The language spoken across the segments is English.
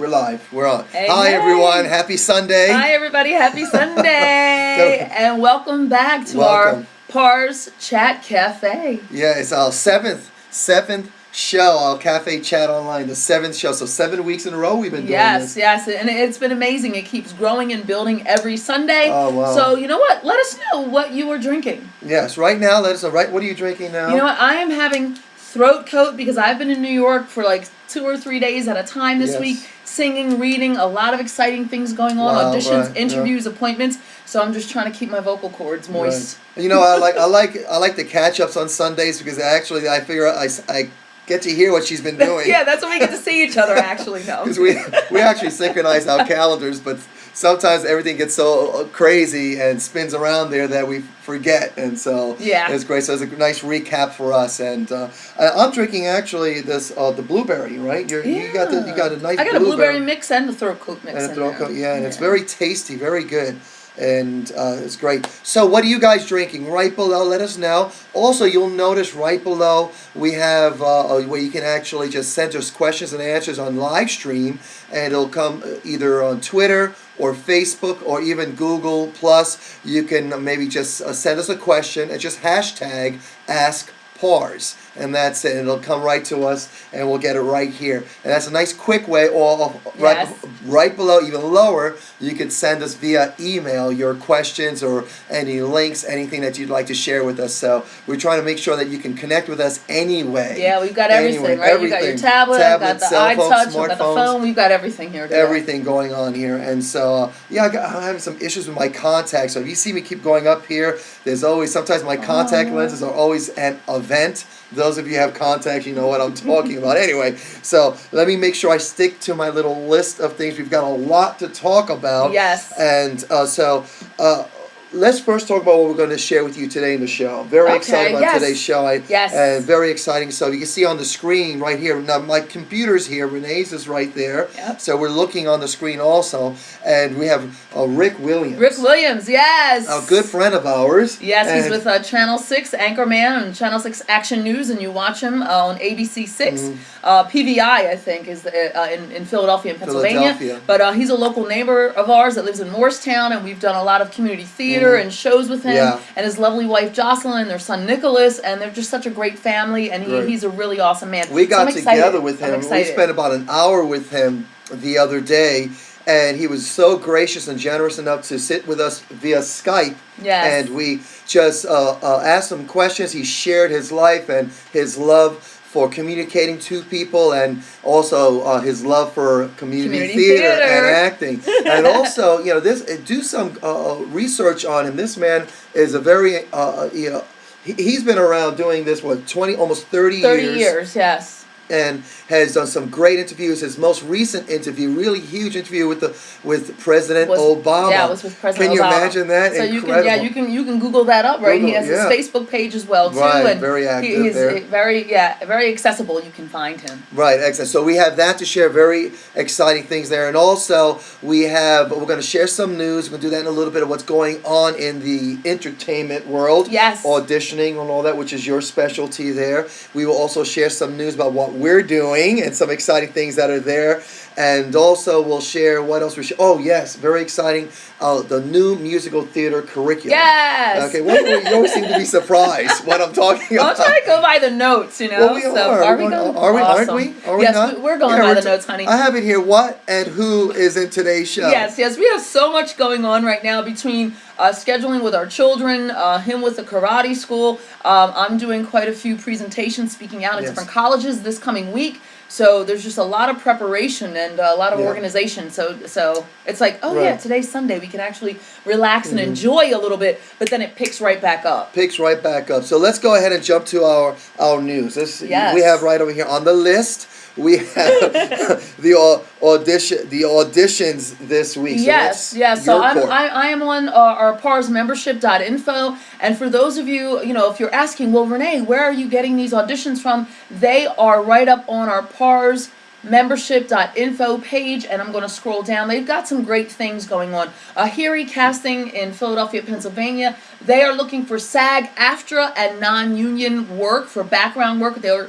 We're live. We're on. Hey, Hi, hey. everyone. Happy Sunday. Hi, everybody. Happy Sunday. And welcome back to our Pars Chat Cafe. Yeah, it's our seventh show, our Cafe Chat Online, the seventh show. So 7 weeks in a row we've been doing this. Yes, and it's been amazing. It keeps growing and building every Sunday. Oh, wow. So, you know what? Let us know what you are drinking. Yes, right now, let us know. Right, what are you drinking now? You know what? I am having throat coat because I've been in New York for like 2 or 3 days at a time this week, singing, reading, a lot of exciting things going on, auditions, interviews, appointments. So I'm just trying to keep my vocal cords moist. Right. You know, I like the catch ups on Sundays because actually I figure I get to hear what she's been doing. Yeah, that's when we get to see each other. Actually, no. Because we actually synchronize our calendars, but sometimes everything gets so crazy and spins around there that we forget, and so it's great. So it's a nice recap for us. And I'm drinking actually this the blueberry, right? You got a nice. I got a blueberry mix and a throat coat mix. And a throat coat, and it's very tasty, very good. And it's great. So what are you guys drinking? Right below, let us know. Also, you'll notice right below we have where you can actually just send us questions and answers on live stream, and it'll come either on Twitter or Facebook or even Google Plus. You can maybe just send us a question and just hashtag Ask Pars, and that's it. It'll come right to us, and we'll get it right here. And that's a nice quick way. Or right below, even lower, you can send us via email your questions or any links, anything that you'd like to share with us. So we're trying to make sure that you can connect with us anyway. Yeah, we've got everything, right? You got your tablet, got the iTouch, we've got the phone. We've got everything here today. Everything going on here. And so, I'm having some issues with my contacts. So if you see me keep going up here, there's always, sometimes my contact lenses are always an event. Those of you who have contacts, you know what I'm talking about. Anyway, so let me make sure I stick to my little list of things. We've got a lot to talk about. Yes. And let's first talk about what we're going to share with you today in the show. Very excited about today's show. And very exciting. So you can see on the screen right here. Now my computer's here. Renee's is right there. Yep. So we're looking on the screen also. And we have Rick Williams. Rick Williams, yes. A good friend of ours. Yes, he's with Channel 6 Anchorman and Channel 6 Action News, and you watch him on ABC 6. PVI, I think, is in Philadelphia and Pennsylvania. But he's a local neighbor of ours that lives in Morristown, and we've done a lot of community theater and shows with him, and his lovely wife Jocelyn and their son Nicholas, and they're just such a great family, and he's a really awesome man. We got together with him. We spent about an hour with him the other day, and he was so gracious and generous enough to sit with us via Skype. Yes. And we just asked him questions. He shared his life and his love for communicating to people, and also his love for community theater and acting. And also, do some research on him. This man is a very, he's been around doing this, almost 30 years. 30 years, yes. And has done some great interviews. His most recent interview, really huge interview with President Obama. Yeah, it was with President Obama. Can you imagine that? So Incredible. you can Google that up, right? He has his Facebook page as well too, and very active he's there. very accessible. You can find him. Right, excellent. So we have that to share. Very exciting things there, and also we're going to share some news. We're going to do that in a little bit of what's going on in the entertainment world. Yes. Auditioning and all that, which is your specialty there. We will also share some news about what we're doing and some exciting things that are there. And also we'll share what else oh yes, very exciting, the new musical theater curriculum. Yes. Okay, you always seem to be surprised what I'm talking about. I'm trying to go by the notes, Well, we are. Are we going? Aren't we? Are we yes, not? We're going by the notes, honey. I have it here. What and who is in today's show? Yes. We have so much going on right now between scheduling with our children, him with the karate school. I'm doing quite a few presentations, speaking out at different colleges this coming week. So there's just a lot of preparation and a lot of organization. So it's like, today's Sunday. We can actually relax and enjoy a little bit, but then it picks right back up. So let's go ahead and jump to our news. We have right over here on the list. We have the auditions this week. So So I am on our parsmembership.info, and for those of you, if you're asking, well, Renee, where are you getting these auditions from? They are right up on our parsmembership.info page, and I'm going to scroll down. They've got some great things going on. Heery Casting in Philadelphia, Pennsylvania. They are looking for SAG, AFTRA, and non-union work for background work. They are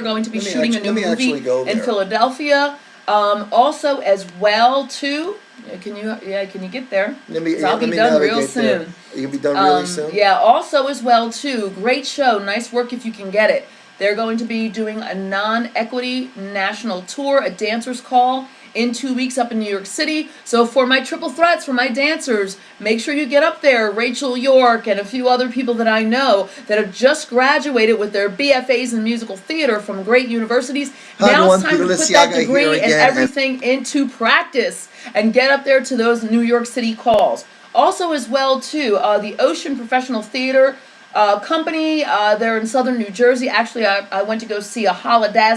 going to be shooting a new movie in Philadelphia. Also, as well, too. Can you get there? I'll be done real soon. You'll be done really soon? Yeah, also as well, too. Great show. Nice work if you can get it. They're going to be doing a non-equity national tour, a dancer's call, in 2 weeks up in New York City. So for my triple threats, for my dancers, make sure you get up there. Rachel York and a few other people that I know that have just graduated with their BFAs in musical theater from great universities. Now it's time to put that degree and everything into practice and get up there to those New York City calls. Also as well, too, the Ocean Professional Theater company, they're in southern New Jersey. Actually, I went to go see a holiday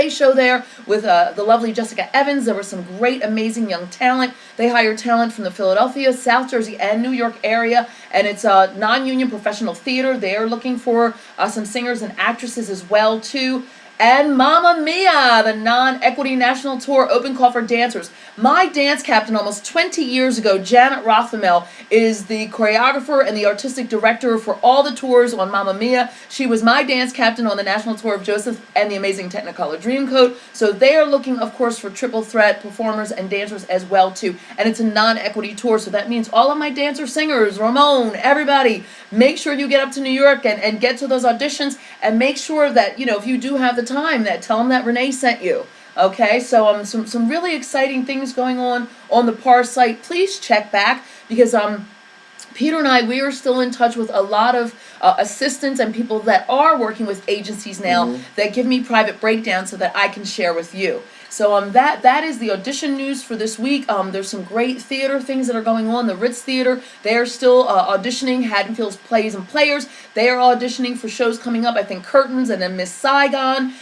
show there with the lovely Jessica Evans. There was some great, amazing young talent. They hire talent from the Philadelphia, South Jersey, and New York area, and it's a non-union professional theater. They are looking for some singers and actresses as well, too. And Mamma Mia, the non-equity national tour open call for dancers. My dance captain almost 20 years ago, Janet Rothamel, is the choreographer and the artistic director for all the tours on Mamma Mia. She was my dance captain on the national tour of Joseph and the Amazing Technicolor Dreamcoat. So they are looking, of course, for triple threat performers and dancers as well, too. And it's a non-equity tour, so that means all of my dancer singers, Ramon, everybody, make sure you get up to New York and get to those auditions, and make sure that, you know, if you do have the time, that tell them that Renee sent you. Okay, so some really exciting things going on the PAR site. Please check back, because Peter and I, we are still in touch with a lot of assistants and people that are working with agencies now that give me private breakdowns so that I can share with you. So that is the audition news for this week. There's some great theater things that are going on. The Ritz Theater, they are still auditioning. Haddonfield's Plays and Players, they are auditioning for shows coming up. I think Curtains and then Miss Saigon.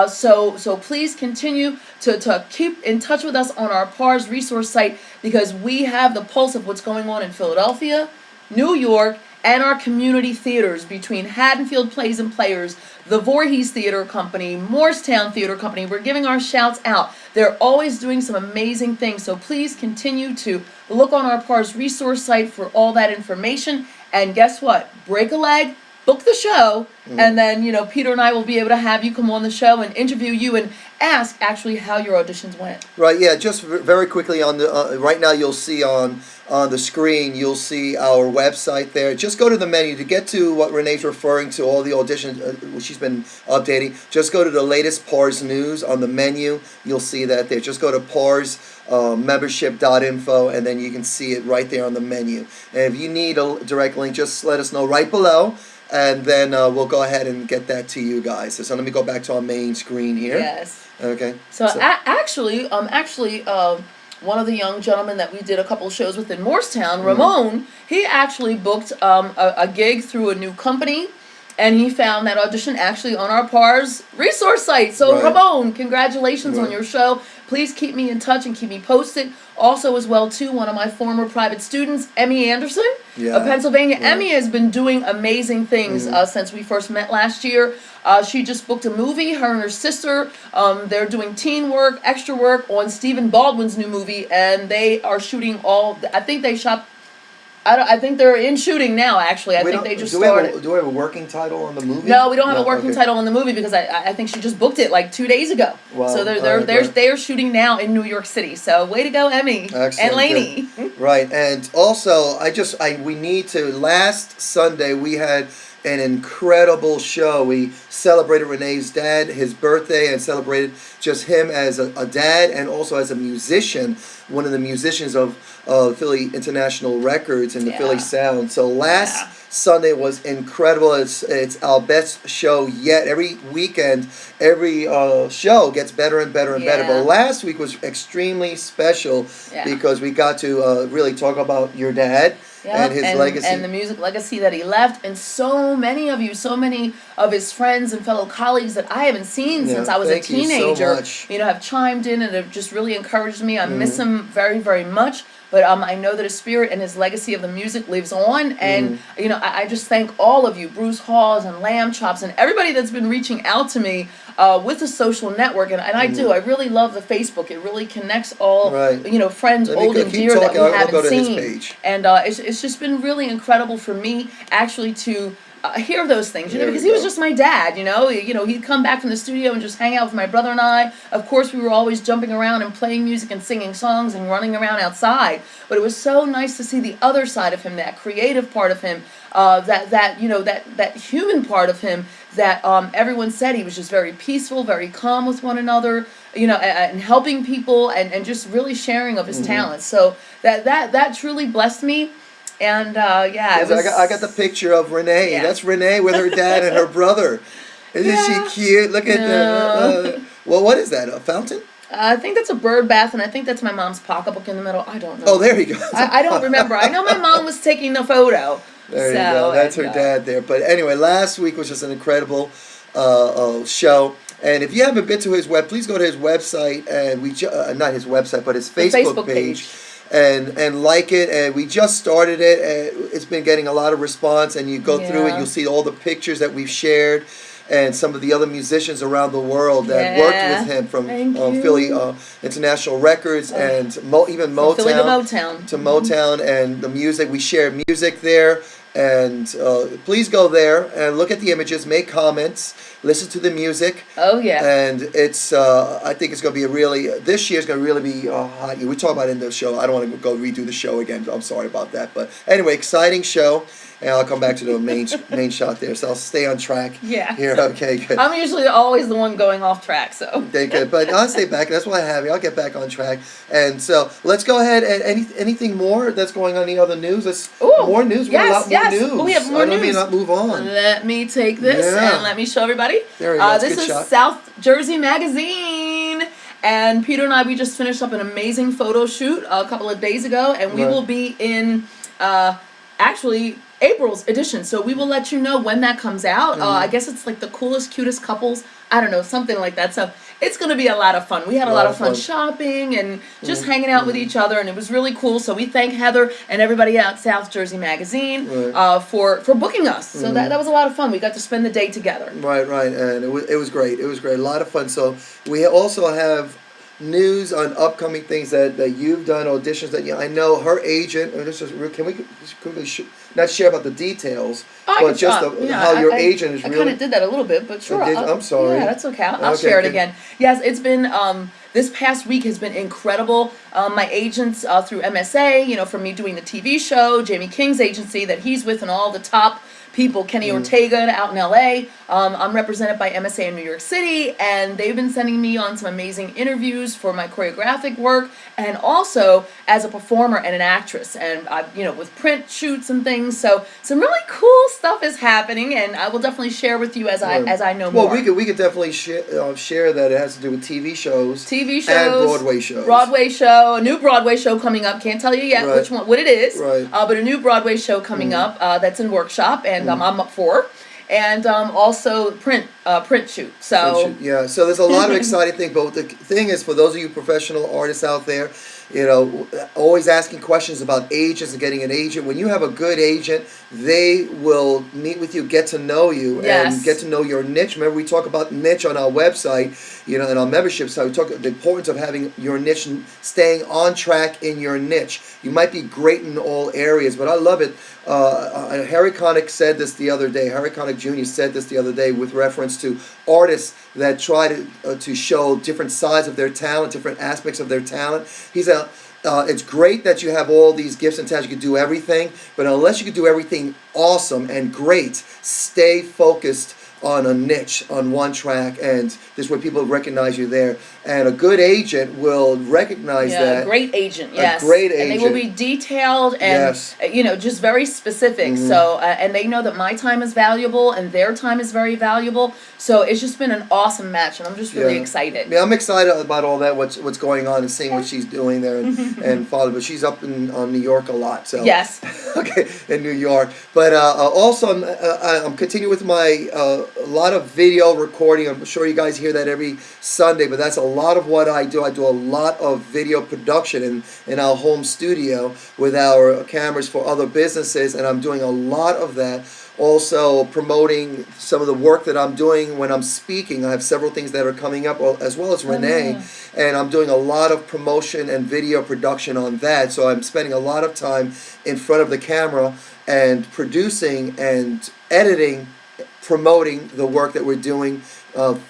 So please continue to keep in touch with us on our PARS resource site, because we have the pulse of what's going on in Philadelphia, New York, and our community theaters between Haddonfield Plays and Players, the Voorhees Theater Company, Morristown Theater Company. We're giving our shouts out. They're always doing some amazing things. So please continue to look on our PARS resource site for all that information. And guess what? Break a leg, book the show, and then, you know, Peter and I will be able to have you come on the show and interview you and ask actually how your auditions went. Right, yeah, just very quickly on the, right now you'll see on the screen, you'll see our website there. Just go to the menu to get to what Renee's referring to, all the auditions she's been updating. Just go to the latest PARS news on the menu. You'll see that there. Just go to PARS membership.info, and then you can see it right there on the menu. And if you need a direct link, just let us know right below, and then we'll go ahead and get that to you guys. So let me go back to our main screen here. Yes. Okay. So actually, one of the young gentlemen that we did a couple of shows with in Morristown, Ramon, he actually booked a gig through a new company, and he found that audition actually on our PARS resource site. So Ramon, congratulations on your show. Please keep me in touch and keep me posted. Also as well, too, one of my former private students, Emmy Anderson of Pennsylvania. Emmy has been doing amazing things since we first met last year. She just booked a movie, her and her sister. They're doing teen work, extra work on Stephen Baldwin's new movie, and they are shooting I think they shot, I think they're in shooting now, actually. I think they just started. Do we have a working title on the movie? No, we don't have a working title on the movie, because I think she just booked it like 2 days ago. Wow. So they're shooting now in New York City. So way to go, Emmy. Excellent. And Lainey. Right, and also we need to. Last Sunday we had an incredible show. We celebrated Renee's dad, his birthday, and celebrated just him as a dad and also as a musician, one of the musicians of Philly International Records and the Philly Sound. So last Sunday was incredible. It's our best show yet. Every weekend, every show gets better and better and better. But last week was extremely special because we got to really talk about your dad. And his legacy. And the music legacy that he left. And so many of you, so many of his friends and fellow colleagues that I haven't seen since I was a teenager, you know, have chimed in and have just really encouraged me. I miss him very, very much. But I know that his spirit and his legacy of the music lives on. And, you know, I just thank all of you, Bruce Halls and Lamb Chops and everybody that's been reaching out to me with the social network. And I do. I really love the Facebook. It really connects all, you know, friends, old and dear that we haven't seen. And it's just been really incredible for me actually to hear those things, There because we he was go. just my dad, he'd come back from the studio and just hang out with my brother and I. Of course, we were always jumping around and playing music and singing songs and running around outside, but it was so nice to see the other side of him, that creative part of him, that human part of him, that everyone said he was just very peaceful, very calm with one another, and helping people, and just really sharing of his talents. So that truly blessed me. And it was, I got the picture of Renee. Yeah. That's Renee with her dad and her brother. Isn't she cute? Look at the. Well, what is that? A fountain? I think that's a bird bath, and I think that's my mom's pocketbook in the middle. I don't know. Oh, there you go. I don't remember. I know my mom was taking the photo. There you go. That's her dad there. But anyway, last week was just an incredible show. And if you haven't been to his please go to his website, and not his website, but his Facebook page. And like it, and we just started it, and it's been getting a lot of response, and you go through it, you'll see all the pictures that we've shared, and some of the other musicians around the world that worked with him, from Philly International Records, and even Motown, Philly to Motown, and the music. We share music there, and please go there and look at the images, make comments, listen to the music. Oh yeah. And it's I think it's going to be this year's going to really be hot. We talk about it in the show. I don't want to go redo the show again. I'm sorry about that. But anyway, exciting show. And I'll come back to the main shot there. So I'll stay on track. Yeah. Here. Okay, good. I'm usually always the one going off track, so. Okay, good. But I'll stay back. That's why I have you. I'll get back on track. And so let's go ahead. And anything more that's going on? Any other news? More news. We have a lot more news. Well, we have more news. Let me not move on. Let me take this and let me show everybody. There we go. This is South Jersey Magazine. And Peter and I, we just finished up an amazing photo shoot a couple of days ago. And we will be in, actually, April's edition, so we will let you know when that comes out. I guess it's like the coolest, cutest couples. I don't know, something like that. So it's going to be a lot of fun. We had a lot of fun shopping and just hanging out with each other, and it was really cool. So we thank Heather and everybody at South Jersey Magazine for booking us. So that was a lot of fun. We got to spend the day together. Right, and it was great. It was great. A lot of fun. So we also have news on upcoming things that you've done, auditions that I know her agent. Can we quickly not share about the details, but just how your agent is really. I kind of did that a little bit, but sure. I'm sorry. Yeah, that's okay. I'll share it again. Yes, it's been. This past week has been incredible. My agents through MSA, from me doing the TV show, Jamie King's agency that he's with, and all the top people, Kenny Ortega out in LA. I'm represented by MSA in New York City, and they've been sending me on some amazing interviews for my choreographic work, and also as a performer and an actress, and with print shoots and things. So some really cool stuff is happening, and I will definitely share with you as I know more. Well, we could definitely share that. It has to do with TV shows, and Broadway shows. Broadway show, a new Broadway show coming up. Can't tell you yet what it is. Right. But a new Broadway show coming up that's in workshop, and I'm up for. And also print shoot. So so there's a lot of exciting things. But the thing is, for those of you professional artists out there, always asking questions about agents and getting an agent. When you have a good agent, they will meet with you, get to know you, and get to know your niche. Remember, we talk about niche on our website, in our membership site. We talk about the importance of having your niche and staying on track in your niche. You might be great in all areas, but I love it. Harry Connick said this the other day. Harry Connick Jr. said this the other day with reference to artists that try to show different sides of their talent, different aspects of their talent. He said, it's great that you have all these gifts and talents. You can do everything, but unless you can do everything awesome and great, stay focused on a niche, on one track, and this is where people recognize you there. And a good agent will recognize that. A great agent, yes. A great agent. And they will be detailed and, just very specific. So, and they know that my time is valuable and their time is very valuable. So it's just been an awesome match, and I'm just really excited. Yeah, I'm excited about all that, what's going on, and seeing what she's doing there and follow. But she's up in New York a lot. So yes. Okay, in New York. But also, I'm continuing with my a lot of video recording. I'm sure you guys hear that every Sunday, but that's a lot of what I do. I do a lot of video production in our home studio with our cameras for other businesses, and I'm doing a lot of that. Also promoting some of the work that I'm doing when I'm speaking. I have several things that are coming up, as well as Renee, and I'm doing a lot of promotion and video production on that. So I'm spending a lot of time in front of the camera and producing and editing, promoting the work that we're doing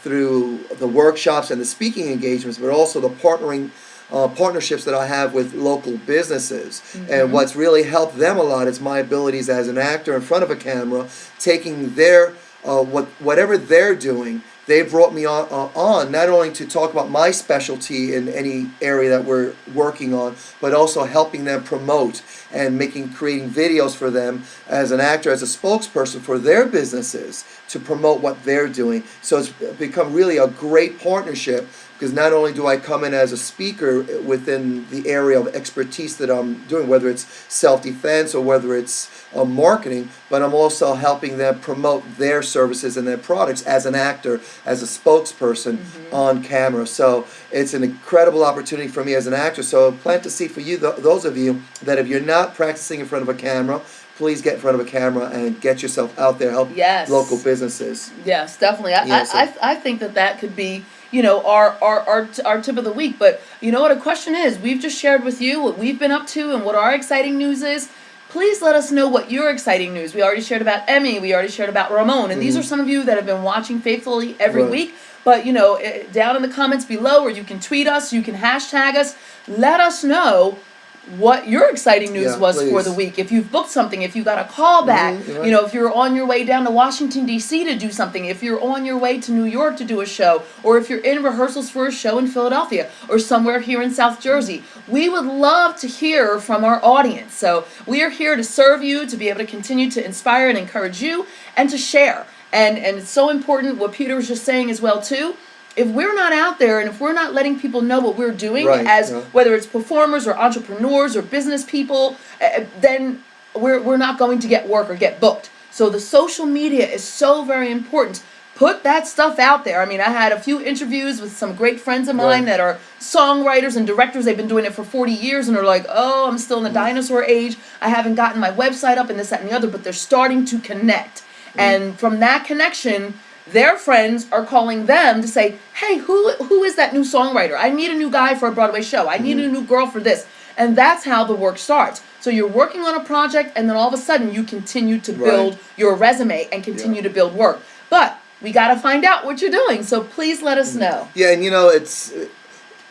through the workshops and the speaking engagements, but also the partnerships that I have with local businesses. And what's really helped them a lot is my abilities as an actor in front of a camera, taking their whatever they're doing. They brought me on not only to talk about my specialty in any area that we're working on, but also helping them promote and creating videos for them as an actor, as a spokesperson for their businesses to promote what they're doing. So it's become really a great partnership, because not only do I come in as a speaker within the area of expertise that I'm doing, whether it's self-defense or whether it's marketing, but I'm also helping them promote their services and their products as an actor, as a spokesperson on camera. So it's an incredible opportunity for me as an actor. So plant the seed for you, those of you that if you're not practicing in front of a camera, please get in front of a camera and get yourself out there, help local businesses. Yes, definitely. I think that could be, you know, our tip of the week. But you know what a question is? We've just shared with you what we've been up to and what our exciting news is. Please let us know what your exciting news. We already shared about Emmy. We already shared about Ramon. And these are some of you that have been watching faithfully every week. But, you know, down in the comments below, or you can tweet us, you can hashtag us. Let us know what your exciting news was for the week. If you've booked something, if you got a call back, you know, if you're on your way down to Washington, D.C. to do something, if you're on your way to New York to do a show, or if you're in rehearsals for a show in Philadelphia or somewhere here in South Jersey, we would love to hear from our audience. So we are here to serve you, to be able to continue to inspire and encourage you, and to share. And it's so important what Peter was just saying as well, too. If we're not out there and if we're not letting people know what we're doing whether it's performers or entrepreneurs or business people, then we're not going to get work or get booked. So the social media is so very important. Put that stuff out there. I mean, I had a few interviews with some great friends of mine that are songwriters and directors. They've been doing it for 40 years and are like, oh, I'm still in the dinosaur age. I haven't gotten my website up and this, that, and the other, but they're starting to connect. And from that connection, their friends are calling them to say, hey, who is that new songwriter? I need a new guy for a Broadway show. I need a new girl for this. And that's how the work starts. So you're working on a project, and then all of a sudden you continue to build your resume and continue to build work. But we got to find out what you're doing. So please let us know. Yeah, and you know,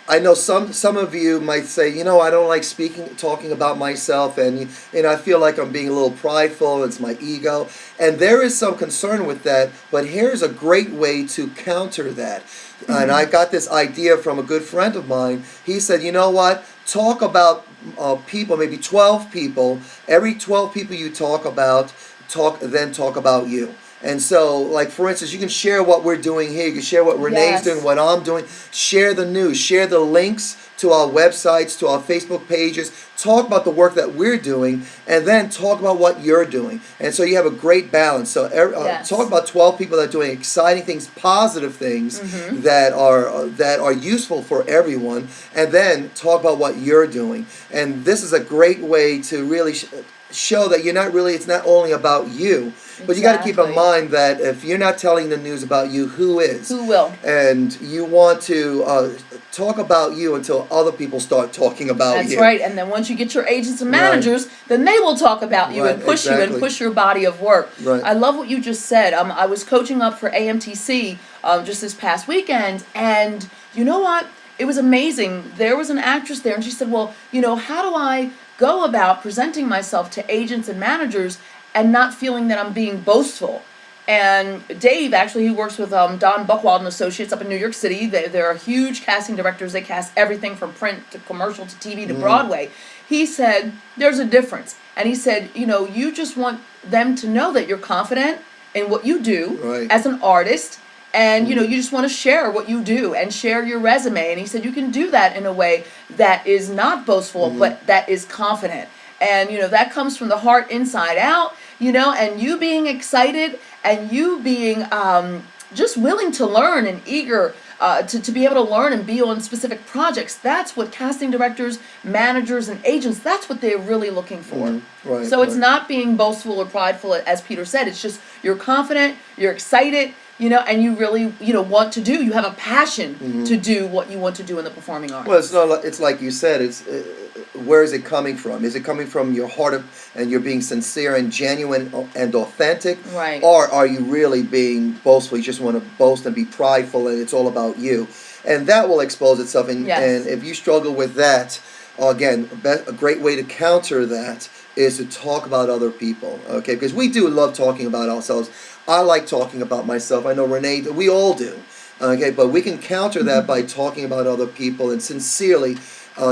I know some of you might say, you know, I don't like talking about myself, and I feel like I'm being a little prideful. It's my ego, and there is some concern with that. But here's a great way to counter that. And I got this idea from a good friend of mine. He said, you know what? Talk about people, maybe 12 people. Every 12 people you talk about, talk about you. And so, like, for instance, you can share what we're doing here. You can share what Renee's doing, what I'm doing. Share the news. Share the links to our websites, to our Facebook pages. Talk about the work that we're doing, and then talk about what you're doing. And so you have a great balance. So talk about 12 people that are doing exciting things, positive things that are useful for everyone, and then talk about what you're doing. And this is a great way to really show that you're not really, it's not only about you, but you got to keep in mind that if you're not telling the news about you, who is? Who will? And you want to talk about you until other people start talking about you. That's right. And then once you get your agents and managers, then they will talk about you and push you and push your body of work. I love what you just said. I was coaching up for AMTC just this past weekend, and you know what? It was amazing. There was an actress there, and she said, well, you know, how do I go about presenting myself to agents and managers and not feeling that I'm being boastful? And Dave, actually, he works with Don Buchwald and Associates up in New York City. They're huge casting directors. They cast everything from print to commercial to TV to Broadway. He said, there's a difference. And he said, you know, you just want them to know that you're confident in what you do as an artist. And, you know, you just want to share what you do and share your resume. And he said you can do that in a way that is not boastful, but that is confident. And, you know, that comes from the heart inside out, you know, and you being excited and you being just willing to learn and eager to be able to learn and be on specific projects. That's what casting directors, managers, and agents, that's what they're really looking for. So it's not being boastful or prideful, as Peter said. It's just you're confident, you're excited, and you really, want to do. You have a passion to do what you want to do in the performing arts. Well, it's like you said. Where is it coming from? Is it coming from your heart and you're being sincere and genuine and authentic? Right. Or are you really being boastful? You just want to boast and be prideful, and it's all about you. And that will expose itself. And if you struggle with that, again, a great way to counter that is to talk about other people, okay? Because we do love talking about ourselves. I like talking about myself. I know Renee, we all do, okay? But we can counter that by talking about other people and sincerely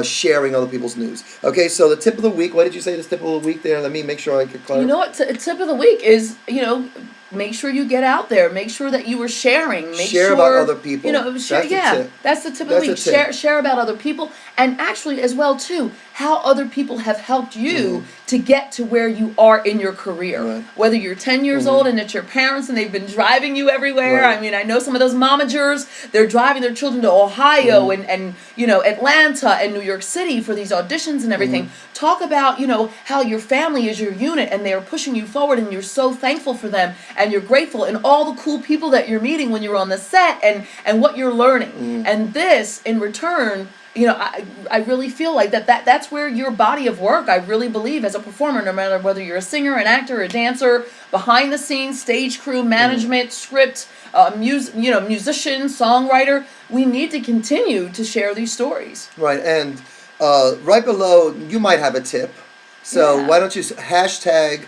sharing other people's news. Okay, so the tip of the week, what did you say this tip of the week there? Let me make sure I can clarify. You know what, tip of the week is, make sure you get out there. Make sure that you are sharing. Share about other people. Share, that's the tip of the week. Share about other people, and actually as well too, how other people have helped you to get to where you are in your career. Right. Whether you're 10 years old and it's your parents and they've been driving you everywhere. Right. I mean, I know some of those momagers, they're driving their children to Ohio and Atlanta and New York City for these auditions and everything. Talk about, how your family is your unit and they are pushing you forward and you're so thankful for them and you're grateful, and all the cool people that you're meeting when you're on the set and what you're learning. And this in return, I really feel like that's where your body of work, I really believe, as a performer, no matter whether you're a singer, an actor, a dancer, behind the scenes, stage crew, management, script, musician, songwriter, we need to continue to share these stories. Right, and right below, you might have a tip. So why don't you hashtag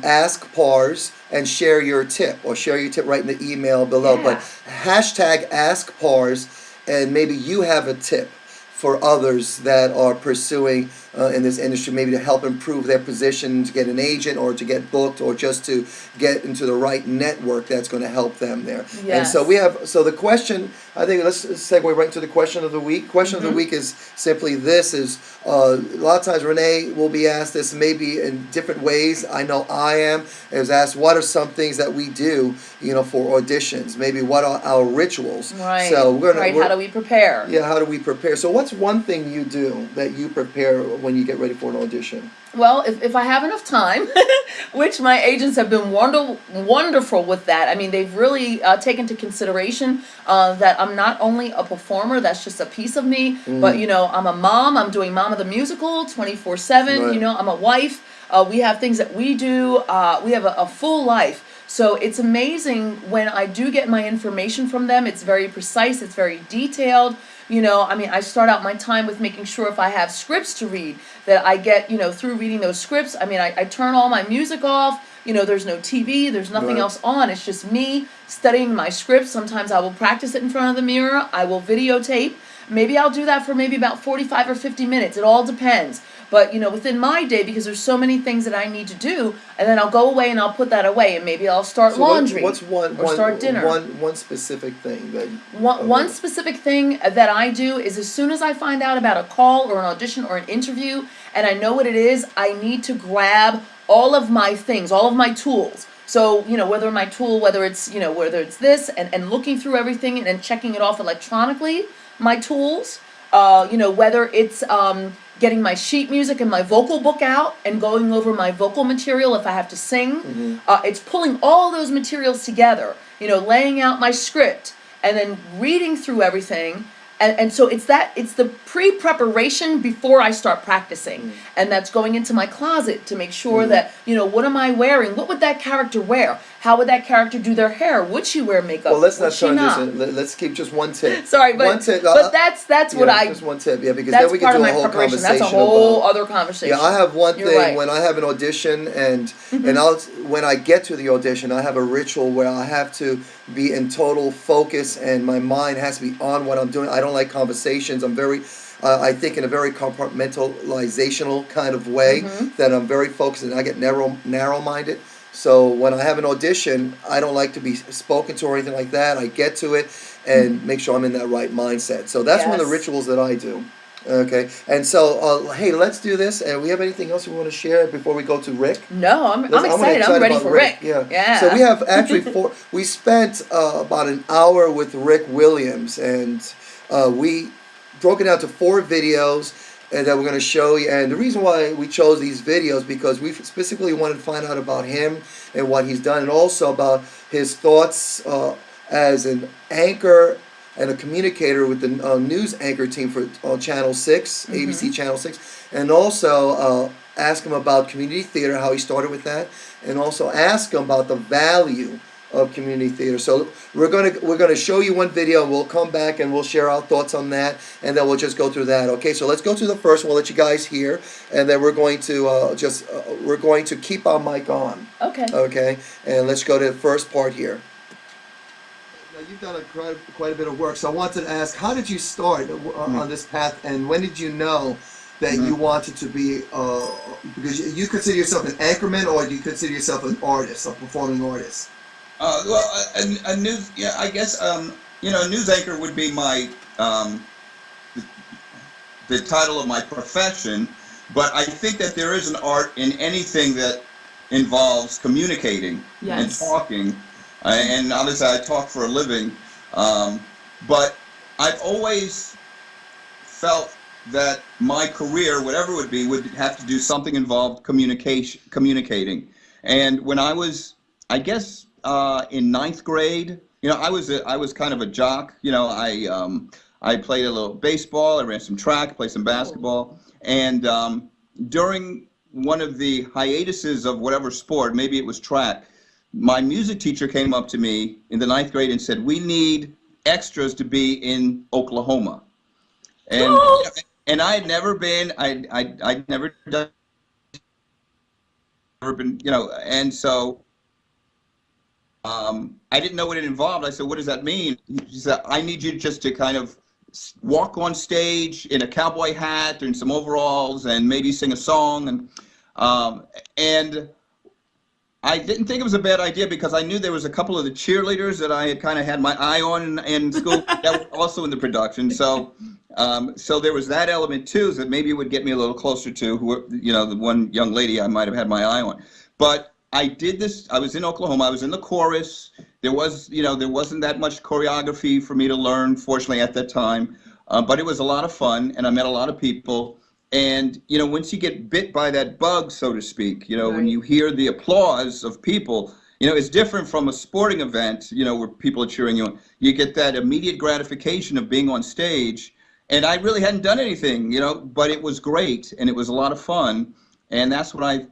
ask Pars and share your tip, or share your tip right in the email below. But hashtag ask Pars, and maybe you have a tip for others that are pursuing in this industry, maybe to help improve their position, to get an agent or to get booked or just to get into the right network that's going to help them there. Yes. And so the question, I think let's segue right into the question of the week. Question of the week is simply this, is a lot of times Renee will be asked this maybe in different ways. I know I is asked, what are some things that we do, for auditions? Maybe what are our rituals? Right. So how do we prepare? Yeah, how do we prepare? So what's one thing you do that you prepare when you get ready for an audition? Well, if I have enough time, which my agents have been wonderful with that. I mean, they've really taken into consideration that I'm not only a performer, that's just a piece of me, but, I'm a mom. I'm doing Mom of the Musical 24/7. Right. I'm a wife. We have things that we do. We have a full life. So it's amazing when I do get my information from them. It's very precise. It's very detailed. I start out my time with making sure if I have scripts to read that I get, through reading those scripts. I turn all my music off. There's no TV. There's nothing else on. It's just me studying my scripts. Sometimes I will practice it in front of the mirror. I will videotape. Maybe I'll do that for maybe about 45 or 50 minutes. It all depends. But, within my day, because there's so many things that I need to do, and then I'll go away and I'll put that away, and maybe I'll start laundry. Start dinner. One specific thing that one specific thing that I do is, as soon as I find out about a call or an audition or an interview, and I know what it is, I need to grab all of my things, all of my tools. So, whether it's this, and looking through everything and checking it off electronically, my tools, whether it's getting my sheet music and my vocal book out and going over my vocal material if I have to sing. It's pulling all those materials together, laying out my script and then reading through everything. And so it's the pre-preparation before I start practicing. And that's going into my closet to make sure that, what am I wearing? What would that character wear? How would that character do their hair? Would she wear makeup? Well, let's not turn this in. Let's keep just one tip. Sorry, but one tip. But that's what I. Just one tip, because that's then we can do a whole conversation. That's a whole other conversation. Yeah, I have one thing right. when I have an audition, and when I get to the audition, I have a ritual where I have to be in total focus, and my mind has to be on what I'm doing. I don't like conversations. I'm very. I think in a very compartmentalizational kind of way that I'm very focused, and I get narrow-minded. So when I have an audition, I don't like to be spoken to or anything like that. I get to it and make sure I'm in that right mindset. So that's one of the rituals that I do. Okay, and so hey, let's do this. And we have anything else we want to share before we go to Rick? No, I'm excited. I'm ready for Rick. Yeah. So we have actually we spent about an hour with Rick Williams, and we broke it out to 4 videos and that we're going to show you. And the reason why we chose these videos, because we specifically wanted to find out about him and what he's done, and also about his thoughts as an anchor and a communicator with the news anchor team for Channel 6, ABC Channel 6, and also ask him about community theater, how he started with that, and also ask him about the value of community theater. So we're gonna show you one video, and we'll come back and we'll share our thoughts on that, and then we'll just go through that. Okay, so let's go to the first one. We'll let you guys hear, and then we're going to we're going to keep our mic on. Okay. Okay, and let's go to the first part here. Now, you've done quite a bit of work, so I wanted to ask, how did you start on this path, and when did you know that you wanted to be, because you consider yourself an anchorman, or do you consider yourself an artist, a performing artist? Well, a news, yeah, I guess, you know, a news anchor would be my, the title of my profession, but I think that there is an art in anything that involves communicating and talking, and obviously I talk for a living, but I've always felt that my career, whatever it would be, would have to do something involved communicating, and when I was, I guess, in ninth grade, you know, I was kind of a jock. You know, I played a little baseball. I ran some track, played some basketball, and during one of the hiatuses of whatever sport, maybe it was track, my music teacher came up to me in the ninth grade and said, "We need extras to be in Oklahoma," and I had never been. I'd never done, never been, you know, and so. I didn't know what it involved. I said, "What does that mean?" He said, "I need you just to kind of walk on stage in a cowboy hat and some overalls and maybe sing a song." And I didn't think it was a bad idea because I knew there was a couple of the cheerleaders that I had kind of had my eye on in school that were also in the production. So, so there was that element too, that maybe it would get me a little closer to who, you know, the one young lady I might have had my eye on. But I did this, I was in Oklahoma, I was in the chorus. There was, you know, there wasn't that much choreography for me to learn, fortunately, at that time. But it was a lot of fun, and I met a lot of people. And, you know, once you get bit by that bug, so to speak, you know, when you hear the applause of people, you know, it's different from a sporting event, you know, where people are cheering you on. You get that immediate gratification of being on stage. And I really hadn't done anything, you know, but it was great, and it was a lot of fun. And that's when I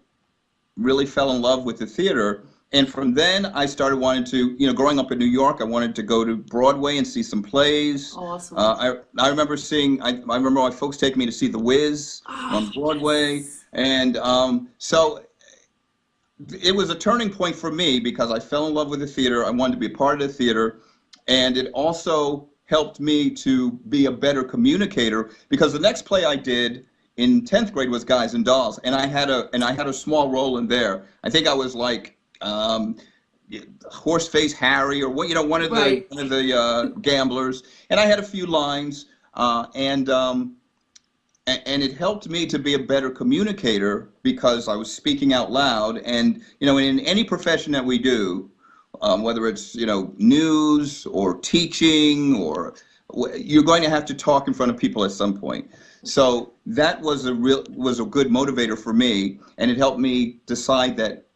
really fell in love with the theater. And from then I started wanting to, you know, growing up in New York, I wanted to go to Broadway and see some plays. Awesome. I remember seeing, I remember my folks taking me to see The Wiz on Broadway. Yes. And so it was a turning point for me because I fell in love with the theater. I wanted to be a part of the theater. And it also helped me to be a better communicator because the next play I did in 10th grade was Guys and Dolls, and I had a small role in there. I think I was like Horseface Harry, or what, you know, one of the gamblers, and I had a few lines, and it helped me to be a better communicator because I was speaking out loud. And you know, in any profession that we do, whether it's, you know, news or teaching, or you're going to have to talk in front of people at some point. So that was a good motivator for me, and it helped me decide that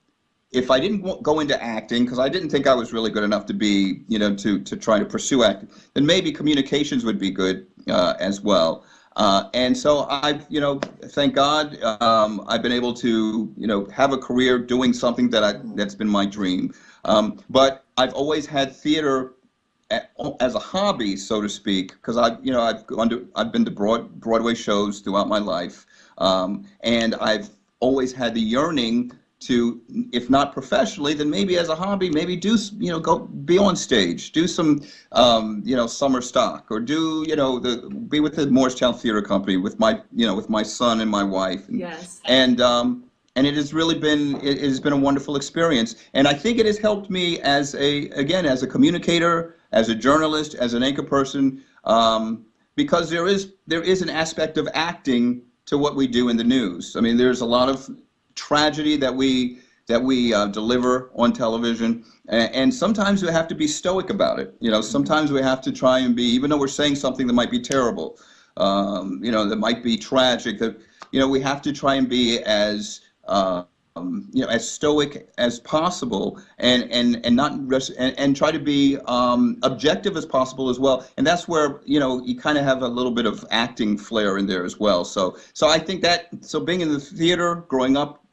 if I didn't go into acting, because I didn't think I was really good enough to be, you know, to try to pursue acting, then maybe communications would be good as well. And so I've, you know, thank God, I've been able to, you know, have a career doing something that's been my dream. But I've always had theater as a hobby, so to speak, because I've been to Broadway shows throughout my life, and I've always had the yearning to, if not professionally, then maybe as a hobby, maybe do, you know, go be on stage, do some, you know, summer stock, or do, you know, be with the Morristown Theater Company with my, you know, with my son and my wife. Yes. And it has really been, it has been a wonderful experience, and I think it has helped me as a communicator, as a journalist, as an anchor person, because there is an aspect of acting to what we do in the news. I mean, there's a lot of tragedy that we deliver on television, and sometimes we have to be stoic about it. You know, sometimes we have to try and be, even though we're saying something that might be terrible, you know, that might be tragic, that, you know, we have to try and be as as stoic as possible, and not and try to be objective as possible as well. And that's where you kind of have a little bit of acting flair in there as well. So I think that being in the theater, growing up,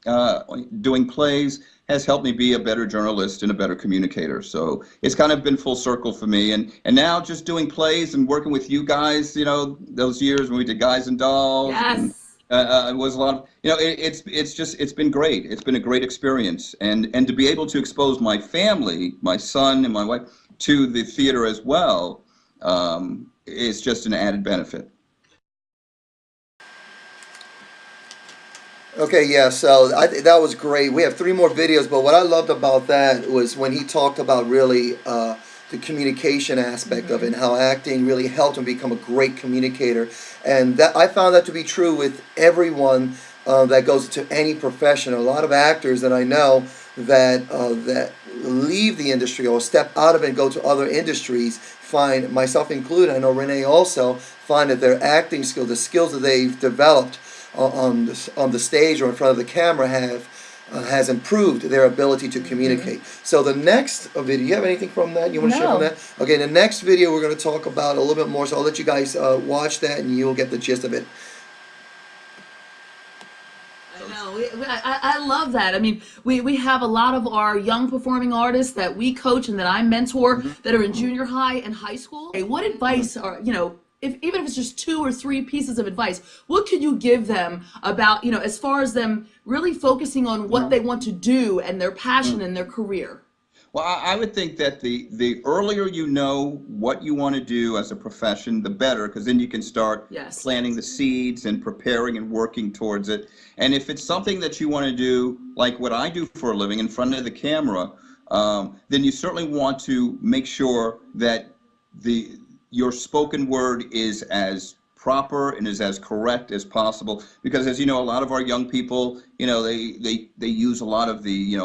doing plays has helped me be a better journalist and a better communicator. So it's kind of been full circle for me. And now just doing plays and working with you guys, those years when we did Guys and Dolls. Yes. And, it was a lot of, it's been great. It's been a great experience. And to be able to expose my family, my son and my wife, to the theater as well, is just an added benefit. Okay, yeah, so that was great. We have 3 more videos, but what I loved about that was when he talked about really the communication aspect of it, and how acting really helped him become a great communicator. And that I found that to be true with everyone that goes to any profession. A lot of actors that I know that leave the industry or step out of it and go to other industries find, myself included, I know Renee also, find that their acting skills, the skills that they've developed on the stage or in front of the camera has improved their ability to communicate. So the next video, you have anything from that you want to share from that? Okay, the next video we're going to talk about a little bit more, so I'll let you guys watch that and you'll get the gist of it. I love that. I mean, we have a lot of our young performing artists that we coach and that I mentor that are in junior high and high school. Hey, what advice are, even if it's just 2 or 3 pieces of advice, what could you give them about, as far as them really focusing on what they want to do and their passion and their career? Well, I would think that the earlier you know what you want to do as a profession, the better, because then you can start planting the seeds and preparing and working towards it. And if it's something that you want to do, like what I do for a living in front of the camera, then you certainly want to make sure that your spoken word is as proper and is as correct as possible, because as you know, a lot of our young people, they use a lot of the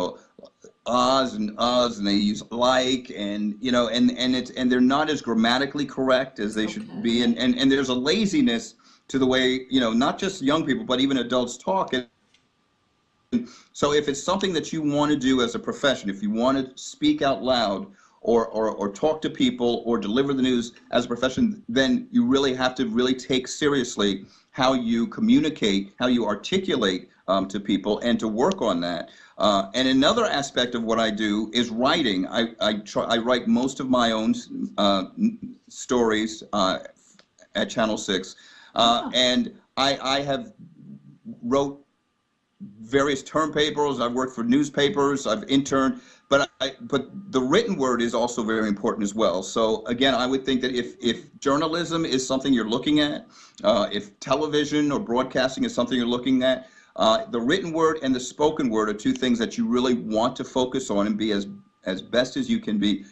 ahs and uhs, and they use like, and and they're not as grammatically correct as they should be, and there's a laziness to the way not just young people but even adults talk. And so if it's something that you want to do as a profession, if you want to speak out loud or talk to people or deliver the news as a profession, then you really have to really take seriously how you communicate, how you articulate to people, and to work on that. And another aspect of what I do is writing. I write most of my own stories at Channel 6, and I have wrote various term papers. I've worked for newspapers. I've interned. But the written word is also very important as well. So again, I would think that if journalism is something you're looking at, if television or broadcasting is something you're looking at, the written word and the spoken word are 2 things that you really want to focus on and be as best as you can be,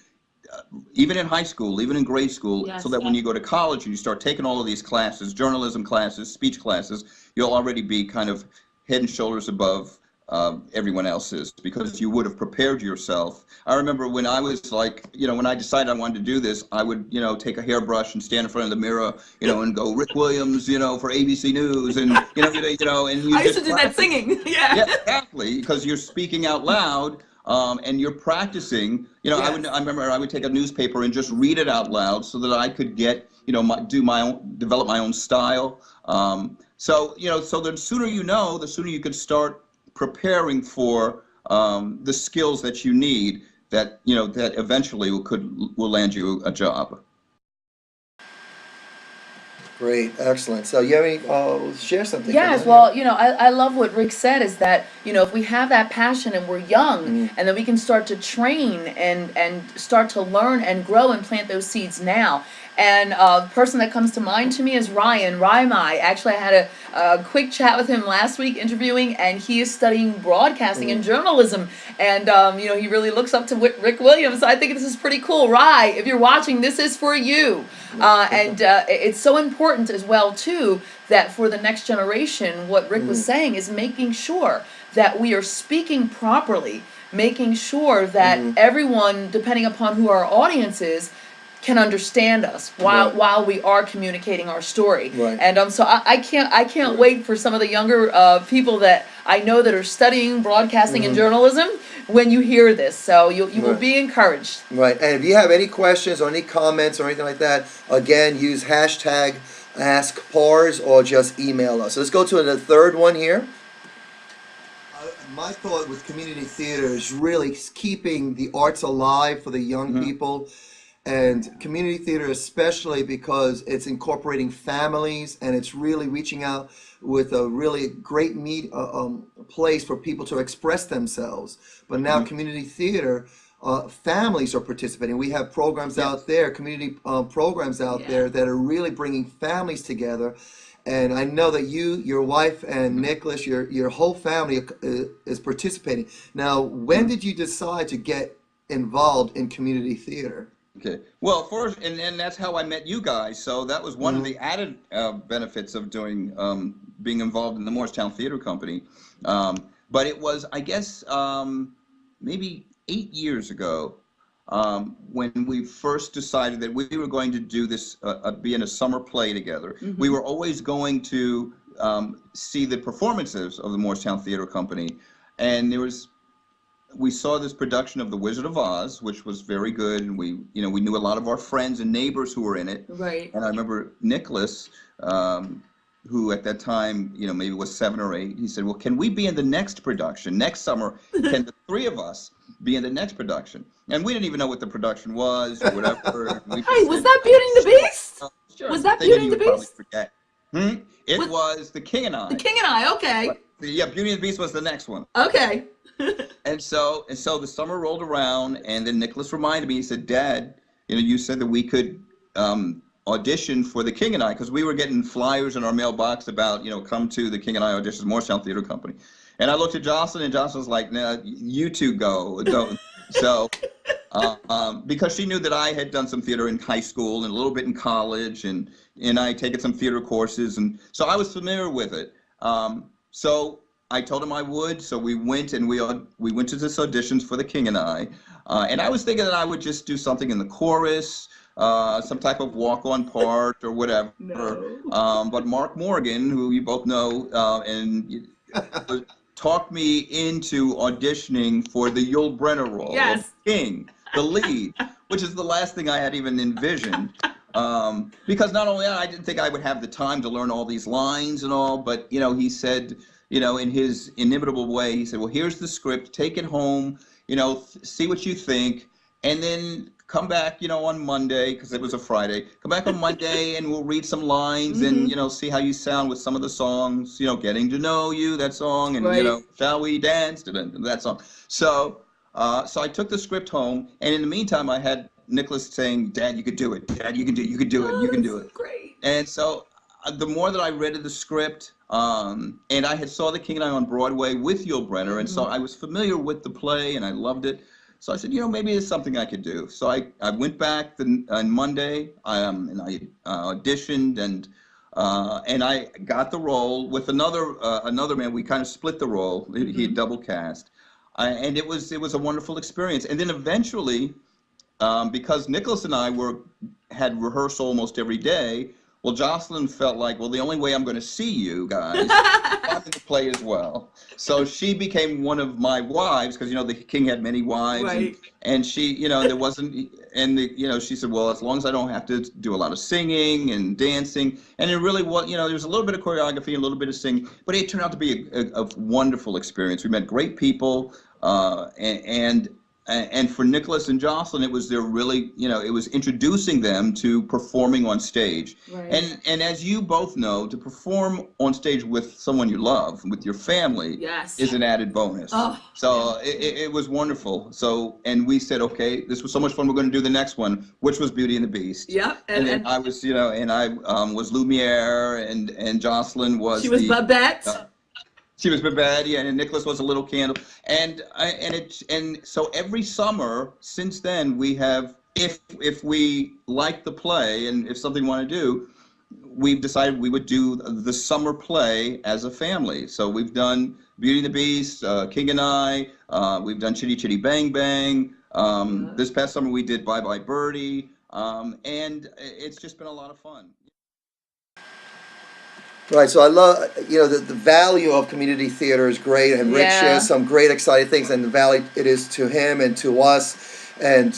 even in high school, even in grade school, so that when you go to college and you start taking all of these classes, journalism classes, speech classes, you'll already be kind of head and shoulders above everyone else's, because you would have prepared yourself. I remember when I was like, when I decided I wanted to do this, I would, take a hairbrush and stand in front of the mirror, and go Rick Williams, for ABC News, and and you I used to do that singing. Yeah, exactly, because you're speaking out loud. And you're practicing. I remember I would take a newspaper and just read it out loud so that I could get, develop my own style. So the sooner the sooner you could start preparing for the skills that you need, that that eventually will land you a job. Great, excellent. So you have any, share something? Yes, well, I love what Rick said, is that, if we have that passion and we're young, and then we can start to train and start to learn and grow and plant those seeds now. And the person that comes to mind to me is Ryan Raimai. Actually, I had a quick chat with him last week interviewing, and he is studying broadcasting and journalism. And, he really looks up to Rick Williams. So I think this is pretty cool. Rai, if you're watching, this is for you. And it's so important as well, too, that for the next generation, what Rick was saying is making sure that we are speaking properly, making sure that everyone, depending upon who our audience is, can understand us while we are communicating our story. Right. And so I can't wait for some of the younger people that I know that are studying broadcasting and journalism when you hear this. So you will be encouraged. Right. And if you have any questions or any comments or anything like that, again, use hashtag AskPars or just email us. So let's go to the third one here. My thought with community theater is really keeping the arts alive for the young people. And community theater especially because it's incorporating families and it's really reaching out with a really great place for people to express themselves. But now community theater, families are participating. We have programs out there, community programs out there that are really bringing families together. And I know that your wife and Nicholas, your whole family is participating. Now, when did you decide to get involved in community theater? Okay. Well, first, and that's how I met you guys. So that was one of the added benefits of doing being involved in the Morristown Theater Company. But it was, I guess, maybe 8 years ago when we first decided that we were going to do this, be in a summer play together. We were always going to see the performances of the Morristown Theater Company, and we saw this production of The Wizard of Oz, which was very good, and we knew a lot of our friends and neighbors who were in it. Right. And I remember Nicholas, who at that time, maybe was 7 or 8. He said, "Well, can we be in the next production next summer? Can the 3 of us be in the next production?" And we didn't even know what the production was or whatever. Hey, was that Beauty and the Beast? Sure. Was that Beauty and the Beast? Forget. It was The King and I. The King and I. Okay. Yeah, Beauty and the Beast was the next one. Okay. And so the summer rolled around, and then Nicholas reminded me. He said, "Dad, you said that we could audition for The King and I," because we were getting flyers in our mailbox about, come to The King and I auditions, Morristown Theater Company. And I looked at Jocelyn, and Jocelyn was like, "Nah, you two go." So, because she knew that I had done some theater in high school and a little bit in college, and I had taken some theater courses, and so I was familiar with it. So I told him I would, so we went and we went to this auditions for The King and I was thinking that I would just do something in the chorus, some type of walk-on part or whatever. No. But Mark Morgan, who you both know, and talked me into auditioning for the Yul Brynner role of King, the lead, which is the last thing I had even envisioned. Because not only that, I didn't think I would have the time to learn all these lines and all, but he said, in his inimitable way, he said, "Well, here's the script, take it home, see what you think, and then come back, on Monday," because it was a Friday, "come back on Monday and we'll read some lines and, see how you sound with some of the songs, Getting to Know You, that song, and, Shall We Dance, that song." So I took the script home, and in the meantime, I had Nicholas saying, "Dad, you could do it. Dad, you can do it. You can do it. You can do it." Great. And so the more that I read the script, and I had saw The King and I on Broadway with Yul Brynner, and so I was familiar with the play, and I loved it. So I said, maybe it's something I could do. So I went back on Monday, and I auditioned, and I got the role with another man. We kind of split the role. He had double cast, and it was a wonderful experience. And then eventually, because Nicholas and I had rehearsal almost every day, well, Jocelyn felt like, well, the only way I'm going to see you guys is I'm in the play as well. So she became one of my wives, because, the King had many wives. Right. And she, there wasn't, and, she said, well, as long as I don't have to do a lot of singing and dancing. And it really was, there's a little bit of choreography and a little bit of singing, but it turned out to be a wonderful experience. We met great people, and for Nicholas and Jocelyn, it was it was introducing them to performing on stage. Right. And as you both know, to perform on stage with someone you love, with your family, is an added bonus. Oh. So it was wonderful. So, and we said, okay, this was so much fun, we're going to do the next one, which was Beauty and the Beast. Yep. And then I was, and I was Lumiere, and Jocelyn was Babette. She was Babette, and Nicholas was a little candle, and so every summer since then we have, if we like the play and if something we want to do, we've decided we would do the summer play as a family. So we've done Beauty and the Beast, King and I, we've done Chitty Chitty Bang Bang. This past summer we did Bye Bye Birdie. and it's just been a lot of fun. Right, so I love, the value of community theater is great, and Rick shares some great, exciting things, and the value it is to him and to us, and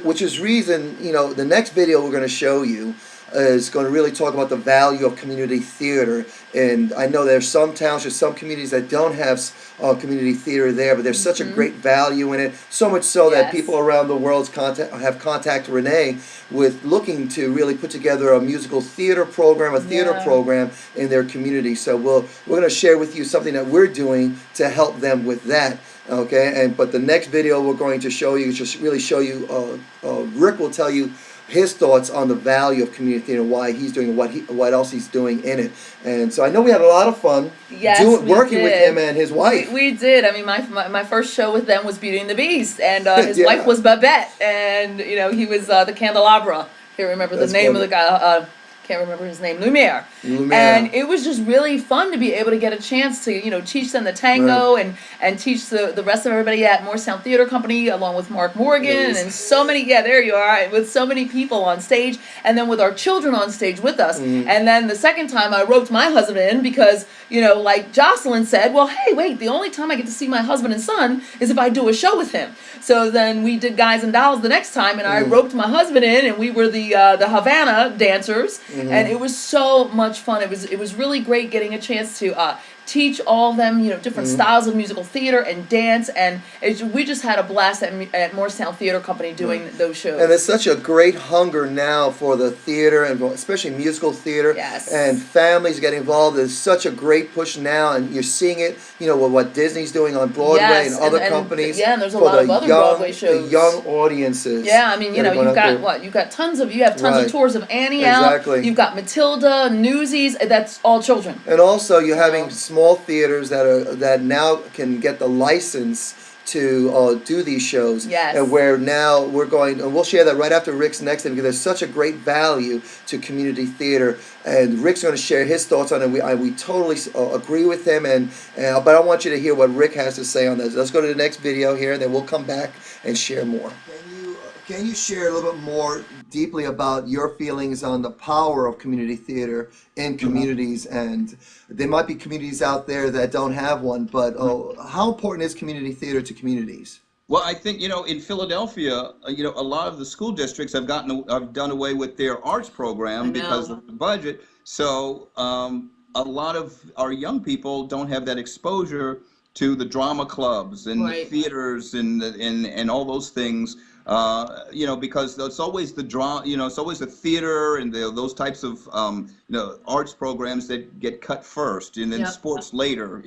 which is reason, the next video we're going to show you is going to really talk about the value of community theater. And I know there's some towns, there's some communities that don't have community theater there, but there's such a great value in it, so much so that people around the world have contacted Renee with looking to really put together a musical theater program, a theater program in their community. So we're going to share with you something that we're doing to help them with that. Okay, but the next video we're going to show you, just really show you, Rick will tell you his thoughts on the value of community theater, why he's doing what else he's doing in it. And so I know we had a lot of fun working with him and his wife. We did. I mean, my first show with them was Beauty and the Beast, and his wife was Babette, and he was the Candelabra. Can't remember the name of the guy. Can't remember his name, Lumiere. And it was just really fun to be able to get a chance to, teach them the tango and teach the rest of everybody at Morristown Theater Company, along with Mark Morgan and so many, there you are, with so many people on stage, and then with our children on stage with us. And then the second time I roped my husband in because, like Jocelyn said, well, hey, wait, the only time I get to see my husband and son is if I do a show with him. So then we did Guys and Dolls the next time, and I roped my husband in, and we were the Havana dancers. And it was so much fun. It was really great getting a chance to teach all of them, different styles of musical theater and dance, and we just had a blast at Morristown Theater Company doing those shows. And there's such a great hunger now for the theater, and especially musical theater. Yes. And families get involved. There's such a great push now, and you're seeing it, with what Disney's doing on Broadway and other companies. Yeah, and there's a lot of other Broadway shows. The young audiences. Yeah, I mean, you've got tons of tours of Annie out. You've got Matilda, Newsies. That's all children. And also, you're having small theaters that now can get the license to do these shows. Yes. And where now we'll share that right after Rick's next thing, because there's such a great value to community theater, and Rick's going to share his thoughts on it. We totally agree with him, but I want you to hear what Rick has to say on this. Let's go to the next video here, and then we'll come back and share more. Can you share a little bit more deeply about your feelings on the power of community theater in communities? And there might be communities out there that don't have one, but how important is community theater to communities? Well, I think, in Philadelphia, a lot of the school districts have done away with their arts program because of the budget. So a lot of our young people don't have that exposure to the drama clubs and the theaters and all those things. Because it's always the it's always the theater and those types of arts programs that get cut first, and then sports later.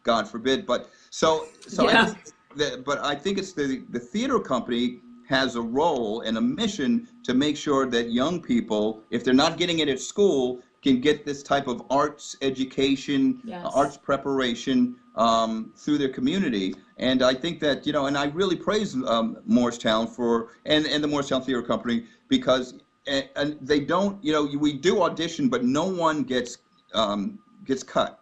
God forbid. But I think it's the theater company has a role and a mission to make sure that young people, if they're not getting it at school, can get this type of arts education, arts preparation through their community. And I think that, and I really praise Morristown and the Morristown Theater Company, because and they don't, we do audition, but no one gets cut.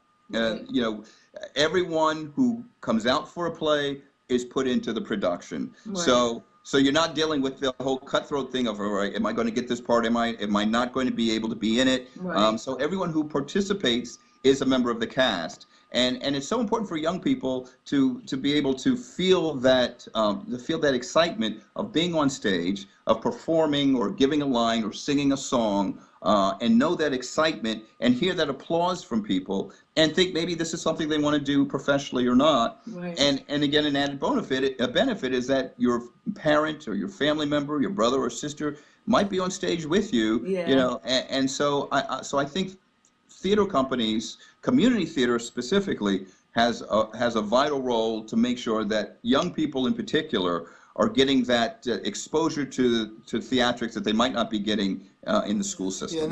Everyone who comes out for a play is put into the production. So you're not dealing with the whole cutthroat thing of, all right, am I going to get this part? Am I not going to be able to be in it? So everyone who participates is a member of the cast. And it's so important for young people to be able to feel that excitement of being on stage, of performing or giving a line or singing a song, and know that excitement and hear that applause from people, and think maybe this is something they want to do professionally or not. And again, an added benefit is that your parent or your family member, your brother or sister, might be on stage with you. And so I think theater companies, community theater specifically, has a vital role to make sure that young people in particular are getting that exposure to theatrics that they might not be getting in the school system.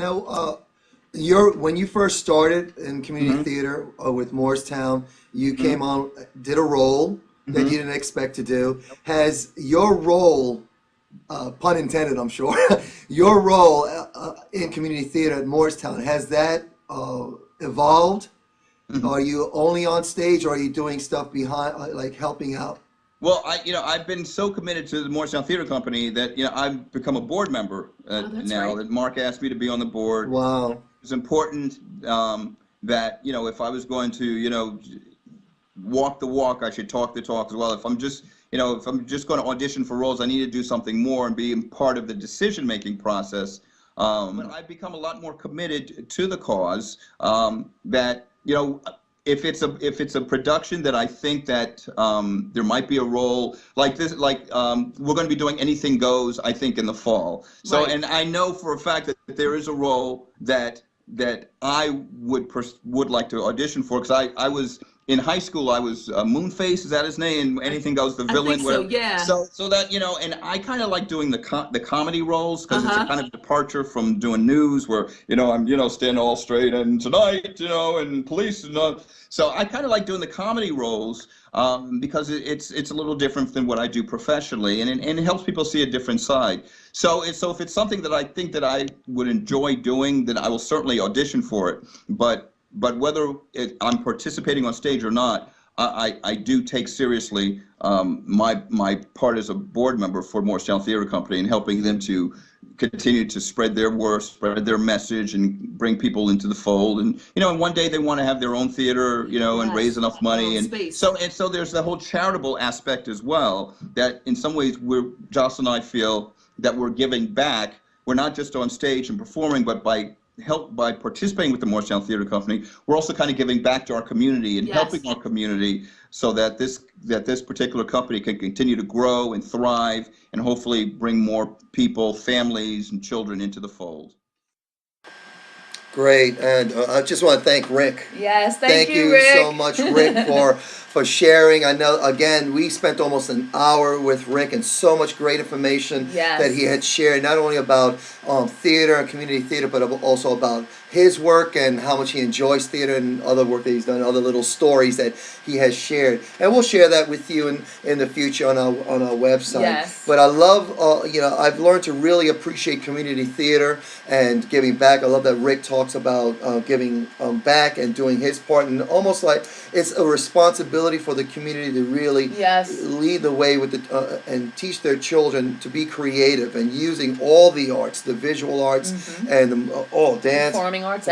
When you first started in community theater with Morristown, you came on, did a role that you didn't expect to do. Has your role, pun intended, I'm sure, your role in community theater at Morristown, has that evolved? Are you only on stage, or are you doing stuff behind, like helping out? Well, I've been so committed to the Morristown Theater Company that, I've become a board member now. That Mark asked me to be on the board. Wow. It's important that, if I was going to, walk the walk, I should talk the talk as well. If I'm just going to audition for roles, I need to do something more and be part of the decision-making process. But I've become a lot more committed to the cause. That if it's a production that I think that there might be a role like this, we're going to be doing Anything Goes, I think, in the fall. So, and I know for a fact that there is a role that I would like to audition for, because I was. In high school, I was Moonface, is that his name? Anything Goes, the villain. I think so, yeah. So that, and I kind of like doing the comedy roles, because it's a kind of departure from doing news where, I'm, standing all straight and tonight, and police and so I kind of like doing the comedy roles because it's a little different than what I do professionally, and it helps people see a different side. So if it's something that I think that I would enjoy doing, then I will certainly audition for it. But whether I'm participating on stage or not, I do take seriously my part as a board member for Morristown Theater Company and helping them to continue to spread their work, spread their message, and bring people into the fold. And and one day they want to have their own theater, and raise enough money, and so there's the whole charitable aspect as well. That in some ways Jocelyn and I feel that we're giving back. We're not just on stage and performing, but by participating with the Morristown Theater Company, we're also kind of giving back to our community and helping our community, so that this particular company can continue to grow and thrive, and hopefully bring more people, families, and children into the fold. Great, and I just want to thank Rick. Yes, thank you, Rick. So much, Rick, for sharing. I know, again, we spent almost an hour with Rick, and so much great information that he had shared, not only about theater and community theater, but also about his work and how much he enjoys theater and other work that he's done, other little stories that he has shared. And we'll share that with you in the future on our website. Yes. But I love, I've learned to really appreciate community theater and giving back. I love that Rick talks about giving back and doing his part, and almost like it's a responsibility for the community to really lead the way with and teach their children to be creative and using all the arts, the visual arts and dance, performing arts,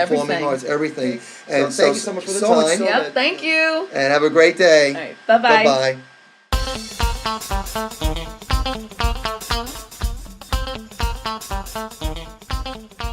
everything. And so thank you so much for the time. Yep, thank you. And have a great day. All right, bye-bye. Bye-bye.